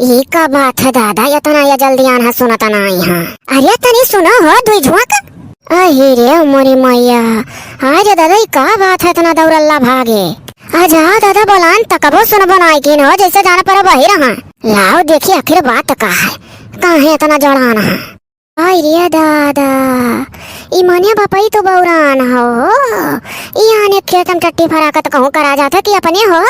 ये का बात है दादा, या तना या जल्दी आना सुना तना यहाँ। अरे तनी सुनो हो दुई झुक। अरे रे मोरी मैया, आज दादा ये का बात है तना दौड़ल्ला भागे। आजा दादा बोलान तकबो सुन बनाई की न जैसे जाना पर वही रहा। लाओ देखिए आखिर बात का है, कहाँ है तना जड़ाना है। आई रे दादा, ई मनिया बापाई तो बौरान हो। यहाँ ने खेतम टट्टी फराकत कहूँ करा जाता कि अपने हो।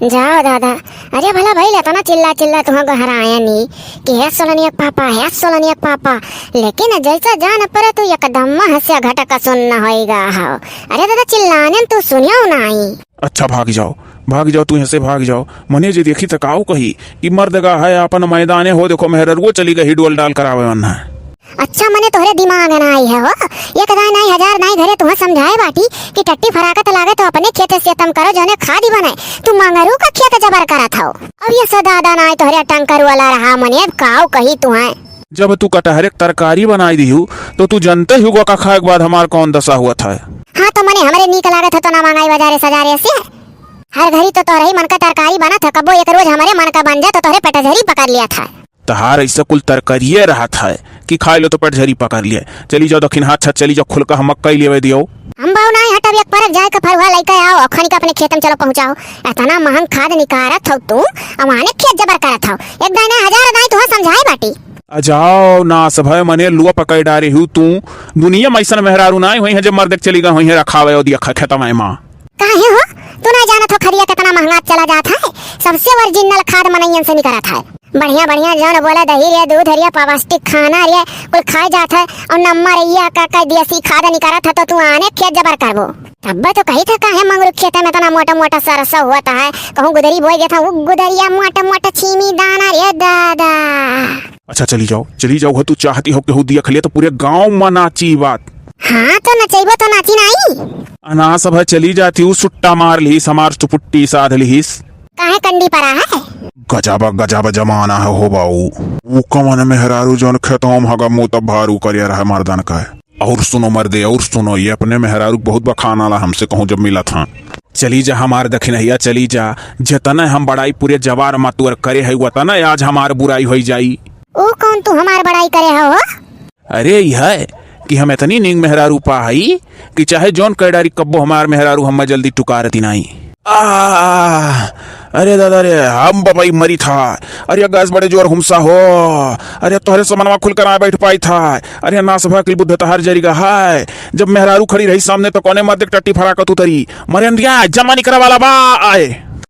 जाओ दादा। अरे भला भाई लेता ना चिल्ला चिल्ला तुम्हें गहराया नहीं कि है सोलनिया पापा, है सोलनिया पापा, लेकिन जैसा जान पर तू एकदम हंसिया घटका सुनना होएगा। हो अरे दादा चिल्लाने तू सुनियो नहीं। अच्छा भाग जाओ तू यहाँ से भाग जाओ। मने जी देखी तकाओ कही कि मर्दगा है अपन मैदाने हो। देखो मेहररुओ चली गई डोल डाल करावे वन्ना। अच्छा मने तोहरे दिमाग ना आई है हो। एक दाई नहीं हजार नहीं घरे तुम्हें समझाए बाटी कि टट्टी फराकत लागे तो अपने खेत से तम करो जने खादी बनाए। तू मंगरू का खेत जबर करा था। अब ये सदादा ना तोहरे टंकर वाला रहा मने काओ कही तुम्हें। जब तू कटहरे तरकारी बनाई दी तो तू जानते हुआ का खाए के बाद हमार कौन दशा हुआ था। हाँ तो मने हमारे नीक लागत है तो ना मंगाई बाजारे सजारे से। हर घड़ी तो तोहरे ही मन का तरकारी बना था, कबो एक रोज हमारे मन का बन जाए तो तोहरे पेटझरी पकड़ लिया था। तहार ऐसा कुल तरकारिये रहा था कि खाए लो तो पेटझरी पकड़ लिया। चली जाओ दक्षिण हाथ चली जाओ, खुल का हम मक्का ही लेवे दियो। हम बाऊ ना हटब एक परक जाए का फरुआ लेके आओ अखनी का अपने खेत में चलो पहुंचाओ। इतना महंग खाद निकारत हो तू, अमाने खेत जबर करत हो। एक दाना हजार दाई तू समझाए बाटी। जाओ ना सब मने लुआ पकड़ डारे हूँ तू। दुनिया में ऐसा मेहरारू ना हुई है जब मर्द चली गई हुई है रखावे और दिया खेता में माँ। काहे हो तू ना जानत हो खरिया कितना महंगा चला जाता है। सबसे ओरिजिनल खाद मनैयन से निकला था। बढ़िया बढ़िया जौन बोला दही रे दूध रे पौष्टिक खाना रे कुल खाए जाता है और नंबर या का देसी खाद निकाला था तो तू आने खेत जबर करबो। तब तो कही था काहे मंगरू खेत में तना मोटा मोटा सरसा हुआ है। कहूँ गुदरी बोई गया था वो गुदरिया मोटा मोटा छीमी दाना रे दादा। अच्छा चली जाओ तू चाहती हो कि दिया खलिया तो पूरे गाँव में नाची बात। हाँ तो नचैबो तो नाची नहीं। अना सब चली जाती हूँ सुट्टा मार ली समार चुपुट्टी साध लीस। काहे कंडी परा है। गजाबा जमाना है हो बाऊ। वो कमन मेहरारू जौन खेतों में हगा मुँह तब भारू करिया रहा मर्दन का है। और सुनो मर्दे और सुनो, ये अपने मेहरारू बहुत बखाना ला हमसे कहूँ जब मिला था। चली जा हमार दखिनैया चली जा, जतना हम बड़ाई पूरे जवार मतुअर करे है वतना आज हमार बुराई हो जाई। ओ कौन तू हमार बड़ाई करे हो। अरे यह कि हम इतनी नींग मेहरारू पाई कि चाहे जौन कैडारी कब्बो हमार मेहरारू हम जल्दी टुकारती नहीं। अरे दादा रे हम बबाई मरी था। अरे गैस बड़े जोर हुमसा हो। अरे तोहरे समनवा खुल कर आ बैठ पाई था। अरे ना सभा की बुद्ध तहार जरीगा है। जब मेहरारू खड़ी रही सामने तो कोने मत टट्टी फरा कर उतरी मरे अंदिया जमा नहीं करा वाला बा आए।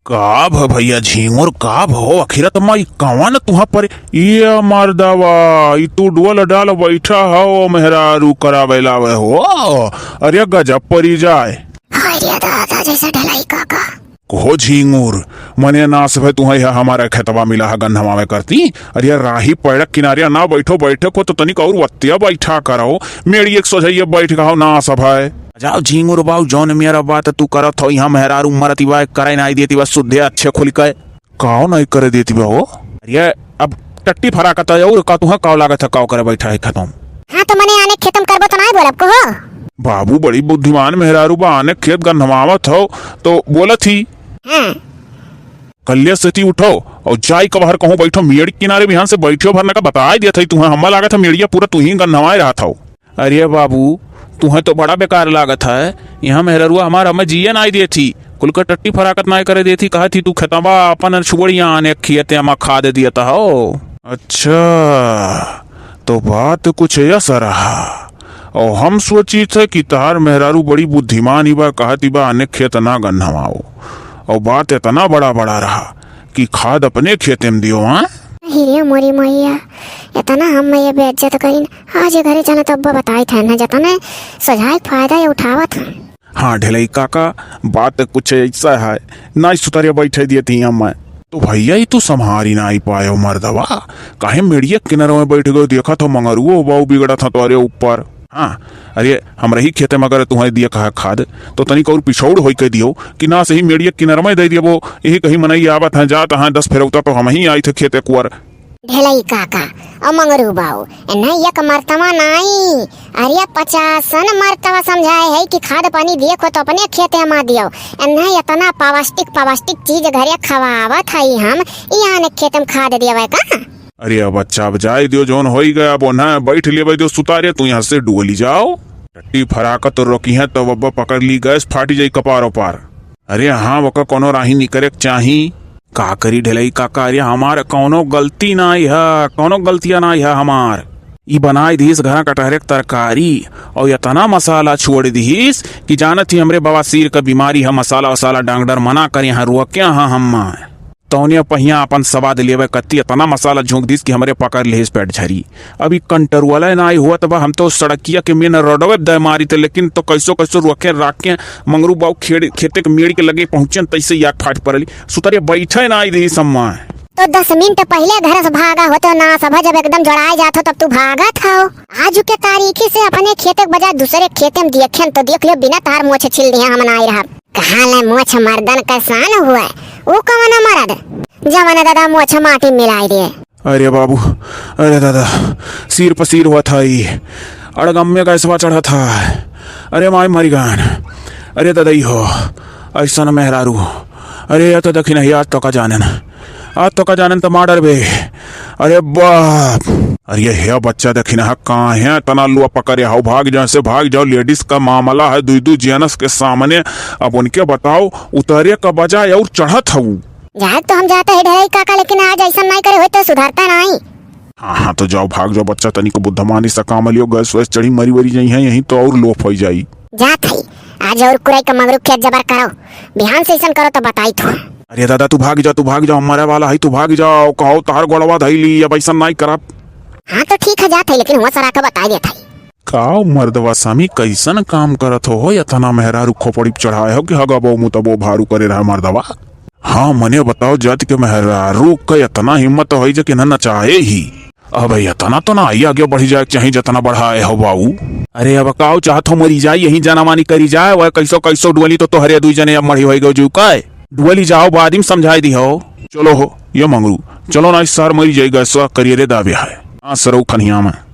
काब भैया झींगुर काब हो आखिरत माई कवन तुहा पर ये मर्दवा ई तू डोल डाल बैठा हो मेहरारू करावेला हो। अरे गजब परी जाए। अरे दादा जैसा ढलाई काका को झींगुर मने ना सब तुम्हें हमारा खेतवा मिला है गन्धवा में करती। अरे राही पैड़क किनारे ना बैठो बैठक हो तो तनिक और वत्तिया बैठा करो। मेरी एक सोझाइए बैठ गो ना सब है। जाओ झींगुर बाऊ जौन मेरा बात तू करत हो यहाँ मेहरारू मरती बा करे नहीं देती बस शुद्ध अच्छे खुल के काओ नहीं करे देती बा हो। अरे अब टट्टी फरा का और का तुहा काओ लागत है काओ करे बैठा है खत्म। हाँ तो मने आने खत्म करबो तो नहीं बोलब को। बाबू बड़ी बुद्धिमान मेहरारू बा आने खेत गन्धवावत हो तो बोलत ही। हाँ। कल्ले से उठो और जाई कबार कहूँ बैठो मेड़ किनारे बिहान से बैठो भरने का बता दिया था तुम्हें हम्मा लागत था मेड़िया पूरा तू ही गन्धवाए रहा था। अरे बाबू तुम्हें तो बड़ा बेकार लागत है। यहाँ मेहरुआ हमारा हमें जिया नहीं दी थी कुल का टट्टी फराकत नहीं करे दी थी कहा थी तू खेतवा अपन छुड़िया आने खेते हम खा दे दिया था हो। अच्छा तो बात कुछ ऐसा रहा और हम सोची थे कि तार मेहरारू बड़ी बुद्धिमान ही बा कहती बा आने खेत ना गन्धवाओ और बात इतना बड़ा रहा कि खाद अपने खेते में दियो। हाँ हिरिया मोरी मैया इतना हम ये बेइज्जत करीन आज घरे जाना तब बताई था ना जतना सजाए फायदा ये उठावत। हाँ ढेलई काका बात कुछ ऐसा है ना सुतरिया बैठे दिए थी मैं तो भैया ही तू संभारी ना ही पाए मर्दवा काहे मेड़िया किनारे में बैठ गए देखा तो मंगरुओ बाऊ बिगड़ा था तो अरे ऊपर। हाँ अरे हम रही खेते में अगर तुम्हारे दिया कहा खाद तो तनिक और पिछौड़ हो कह दियो कि ना सही मेड़िया किनारे में दे दिया वो यही कहीं मनई आवत है जात हाँ 10 फेरौता तो हम ही आई थे खेते कुआर। ढेलई काका और मंगरू बाऊ नहीं एक मर्तवा नहीं, अरे 50 मर्तवा समझाए है कि खाद पानी देखो तो अपने खेते में दियो, नहीं इतना पौष्टिक चीज घरे खवावत हई हम, यहाँ ने खेत में खाद दिया का। अरे अब बच्चा बजाई दियो जोन हो ही गया, अब ना बैठ ले दियो सुतारे तू यहाँ से डुअली जाओ, टट्टी फराकत तो रोकी है तो अब पकड़ ली गैस फाटी जाई कपारो पार। अरे हाँ वका कोनो राही निकरे चाही का करी ढेलई काका, अरे हमार कोनो गलती नाई है, कोनो गलतियां नाई है हमार। ई बनाई दीस घर कटहरे तरकारी और इतना मसाला छोड़ दीस कि जानत ही हमरे बवासीर का बीमारी है, मसाला वसाला डॉक्टर मना कर यहाँ रुके हाँ हम तौनिया पहिया अपन सवाद लेवे कत्ती इतना मसाला झोंक दीस कि हमरे पकड़ लेस पेट झरी। अभी कंटरवाला ना हुआ तब हम तो सड़किया के मेन रोडवे दे मारी थे, लेकिन तो कैसो रोके राख के मंगरू बाऊ खेते के मेड़ के लगे पहुंचे तैसे याक फाट पड़ली सुतरे बैठे ना आई रही सम्मा। तो 10 मिनट पहले घर से भागा होते ना सभा जब एकदम जड़ाए जाते तब तू भागा था। आज के तारीखी से अपने खेते के बजाय दूसरे खेते में देखे तो देख लियो बिना तार मोछ छिल दिया हम आई रहा। कहा ले मोछ मर्दन का सान हुआ है, वो कवना मर्द जवाना दादा मोछ माटी मिलाई दिए। अरे बाबू, अरे दादा सिर पर सिर हुआ था, अड़गम में कैसवा चढ़ा था, अरे माई मरी गान, अरे दादा हो ऐसा न मेहरारू, अरे या तो दखी नहीं आज तो का जानन तो मार बे, अरे बाप, अरे हे बच्चा देखी ना कहाँ है तना लुआ पकड़े हाउ भाग जाओ लेडीज का मामला है दू जेनस के सामने। अब उनके बताओ उतरे का बजाय और चढ़त हूँ जाए तो हम जाते है ढेलई काका, लेकिन आज ऐसा नहीं करे हो तो सुधारता नहीं। हाँ तो जाओ भाग जाओ बच्चा, तनी को बुद्धमानी सा काम लियो, गैस वैस चढ़ी मरी वरी जाई है यहीं तो और लोफ हो जाई। जात है आज और कुराई का मगरू खेत जबर करो, बिहान से ऐसा करो तो बताई थो। अरे दादा तू भाग जाओ हमारे वाला है, तू भाग जाओ, कहो तार गोड़वा धैली अब ऐसा नहीं करब। हाँ तो ठीक है जात है, लेकिन हुआ सरा का बताई देता है। काओ मर्दवा स्वामी कैसन काम करत हो इतना मेहरारू खोपड़ी चढ़ाए हो कि हगा बो मुतबो भारू करे रहा मर्दवा। हाँ मने बताओ जत के मेहरारू का इतना हिम्मत हो जे कि न चाहे ही, अब इतना तो ना आगे बढ़ी जाए चाहे जितना बढ़ाए हो बाऊ। अरे अब काओ चाहत हो मरी जाए यही जनामानी करी जाए, वह कैसो डुअली तो हरे दुई जने अब मरी हो गए जू का डुअली जाओ बाद में समझाई दी हो। चलो हो ये मंगरू चलो ना इस सार मरी जाएगा स्वा करिए रे दावे है। हाँ सरो खनिया में